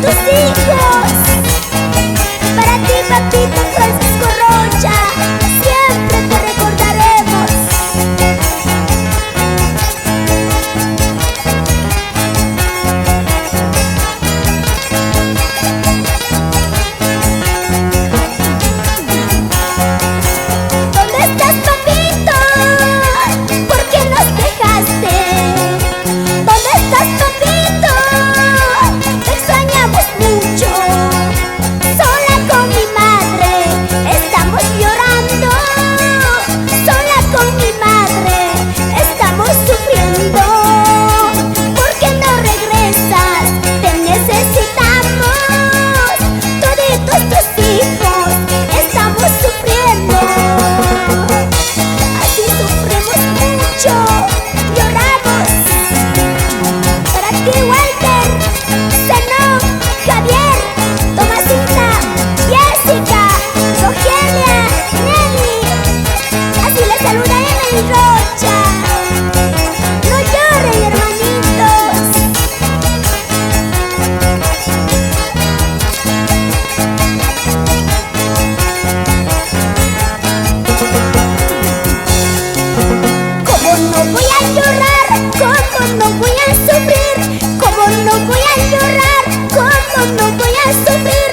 tus hijos. Para ti, papito Francisco Rocha, siempre te recordaremos. ¿Dónde estás, papito? ¿Por qué nos dejaste? ¿Dónde estás, papito? Te extrañamos mucho. Sola con mi madre estamos llorando. Sola con mi madre estamos sufriendo. ¿Por qué no regresas? Te necesitamos. Toditos tus hijos estamos sufriendo. Así sufrimos mucho, lloramos. Para ti, Walter, Zenón, Javier, Tomasita, Jessica, Rogelia, Nelly. Así les saluda Emily Rocha. No lloren, hermanitos. ¿Cómo no voy a llorar? ¿Cómo no voy a sufrir? ¿Cómo no voy a llorar? ¿Cómo no voy a sufrir?